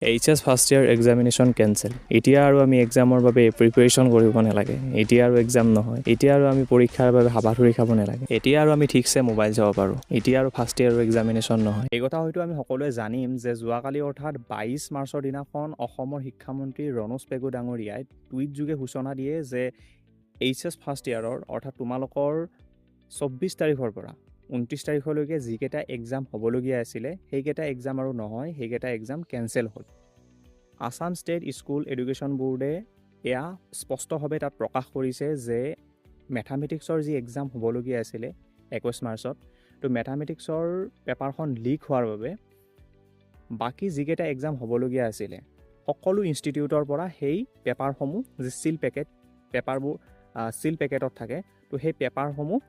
HS first year examination cancel. এতিয়া আৰু আমি এক্সামৰ বাবে প্ৰিপেৰেশ্যন কৰিব নালাগে। এতিয়া আৰু এক্সাম নহয়। এতিয়া আৰু আমি পৰীক্ষাৰ বাবে হাবাথুৰি খাব নালাগে। এতিয়া আৰু আমি ঠিকছে মোবাইল চাব পাৰোঁ। এতিয়া আৰু ফাৰ্ষ্ট ইয়াৰ এক্সামিনেশ্যন নহয়। এই কথা হয়তো আমি সকলোৱে জানিম যে যোৱাকালি অৰ্থাৎ 22 মাৰ্চৰ দিনাখন অসমৰ শিক্ষামন্ত্ৰী ৰণোজ পেগু ডাঙৰীয়াই টুইট যোগে ঘোষণা দিয়ে যে HS ফাৰ্ষ্ট ইয়াৰৰ অৰ্থাৎ তোমালোকৰ 24 তাৰিখৰ পৰা 29 তাৰিখলৈকে যিকেইটা এক্সাম হ'বলগীয়া আছিলে সেইকেইটা এক্সাম আৰু নহয়, সেইকেইটা এক্সাম কেঞ্চেল হ'ল। আছাম ষ্টেট স্কুল এডুকেশ্যন বোৰ্ডে এয়া স্পষ্টভাৱে তাত প্ৰকাশ কৰিছে যে মেথামেটিক্সৰ যি এক্সাম হ'বলগীয়া আছিলে 21 মাৰ্চত, তো মেথামেটিক্সৰ পেপাৰখন লিক হোৱাৰ বাবে বাকী যিকেইটা এক্সাম হ'বলগীয়া আছিলে সকলো ইনষ্টিটিউটৰ পৰা সেই পেপাৰসমূহ যি পেপাৰবোৰ চিল পেকেটত থাকে, তো সেই পেপাৰসমূহ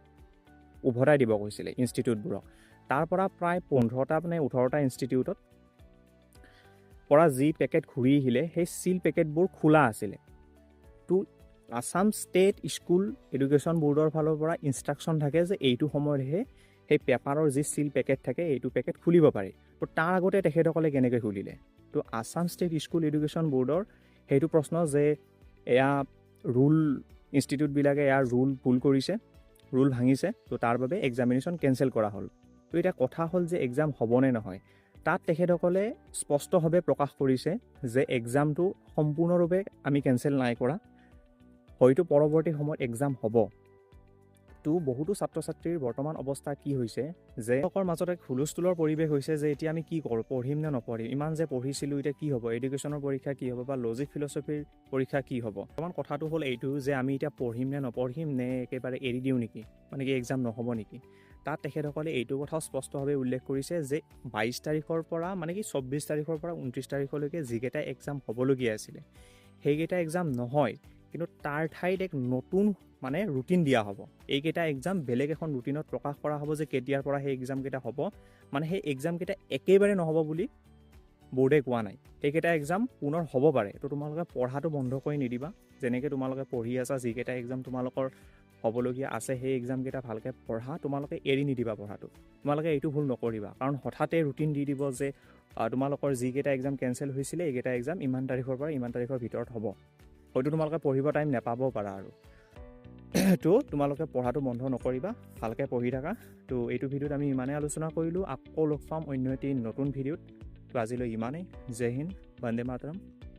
উভতাই দিব কৈছিলে ইনষ্টিটিউটবোৰক। তাৰ পৰা প্ৰায় 15টা নে 18টা ইনষ্টিটিউটত পৰা যি পেকেট ঘূৰি আহিলে সেই চিল পেকেটবোৰ খোলা আছিলে। তো আছাম ষ্টেট স্কুল এডুকেশ্যন বোৰ্ডৰ ফালৰ পৰা ইনষ্ট্ৰাকশ্যন থাকে যে এইটো সময়তহে সেই পেপাৰৰ যি চিল পেকেট থাকে এইটো পেকেট খুলিব পাৰি। তো তাৰ আগতে তেখেতসকলে কেনেকৈ খুলিলে? তো আছাম ষ্টেট স্কুল এডুকেশ্যন বোৰ্ডৰ সেইটো প্ৰশ্ন যে এয়া ৰুল ইনষ্টিটিউটবিলাকে এয়া ৰুল ভুল কৰিছে, ৰুল ভাঙিছে, তো তাৰ বাবে এক্সামিনেশ্যন কেঞ্চেল কৰা হ'ল। তো এতিয়া কথা হ'ল যে এক্সাম হ'বনে নহয়। তাত তেখেতসকলে স্পষ্টভাৱে প্ৰকাশ কৰিছে যে এক্সামটো সম্পূৰ্ণৰূপে আমি কেঞ্চেল নাই কৰা, হয়তো পৰৱৰ্তী সময়ত এক্সাম হ'ব। তো বহুতো ছাত্ৰ ছাত্ৰীৰ বৰ্তমান অৱস্থা কি হৈছে যে তেওঁলোকৰ মাজত এক হুলস্থুলৰ পৰিৱেশ হৈছে যে এতিয়া আমি কি কৰোঁ, পঢ়িম নে নপঢ়িম, ইমান যে পঢ়িছিলোঁ এতিয়া কি হ'ব, এডুকেশ্যনৰ পৰীক্ষা কি হ'ব বা লজিক ফিলচফিৰ পৰীক্ষা কি হ'ব। বৰ্তমান কথাটো হ'ল এইটো যে আমি এতিয়া পঢ়িম নে নপঢ়িম নে একেবাৰে এৰি দিওঁ নেকি, মানে কি এক্সাম নহ'ব নেকি। তাত তেখেতসকলে এইটো কথাও স্পষ্টভাৱে উল্লেখ কৰিছে যে 22 তাৰিখৰ পৰা মানে কি 24 তাৰিখৰ পৰা 29 তাৰিখলৈকে যিকেইটা এক্সাম হ'বলগীয়া আছিলে সেইকেইটা এক্সাম নহয়, কিন্তু তাৰ ঠাইত এক নতুন মানে ৰুটিন দিয়া হ'ব। এইকেইটা এক্সাম বেলেগ এখন ৰুটিনত প্ৰকাশ কৰা হ'ব যে কেতিয়াৰ পৰা সেই এক্সামকেইটা হ'ব। মানে সেই এক্সামকেইটা একেবাৰে নহ'ব বুলি বৰ্ডে কোৱা নাই। সেইকেইটা এক্সাম পুনৰ হ'ব পাৰে। তো তোমালোকে পঢ়াটো বন্ধ কৰি নিদিবা। যেনেকৈ তোমালোকে পঢ়ি আছা, যিকেইটা এক্সাম তোমালোকৰ হ'বলগীয়া আছে সেই এক্সামকেইটা ভালকৈ পঢ়া, তোমালোকে এৰি নিদিবা পঢ়াটো। তোমালোকে এইটো ভুল নকৰিবা, কাৰণ হঠাতে ৰুটিন দি দিব যে তোমালোকৰ যিকেইটা এক্সাম কেঞ্চেল হৈছিলে এইকেইটা এক্সাম ইমান তাৰিখৰ পৰা ইমান তাৰিখৰ ভিতৰত হ'ব। হয়তো তোমালোকে পঢ়িব টাইম নাপাবও পাৰা আৰু। তো তোমালোকে পঢ়াটো বন্ধ নকৰিবা, ভালকৈ পঢ়ি থাকা। তো এইটো ভিডিঅ'ত আমি ইমানেই আলোচনা কৰিলোঁ। আকৌ লগ পাম অন্য এটি নতুন ভিডিঅ'ত। তো আজিলৈ ইমানেই। জয় হিন্দ, বন্দে মাতৰম,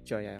জয় আই।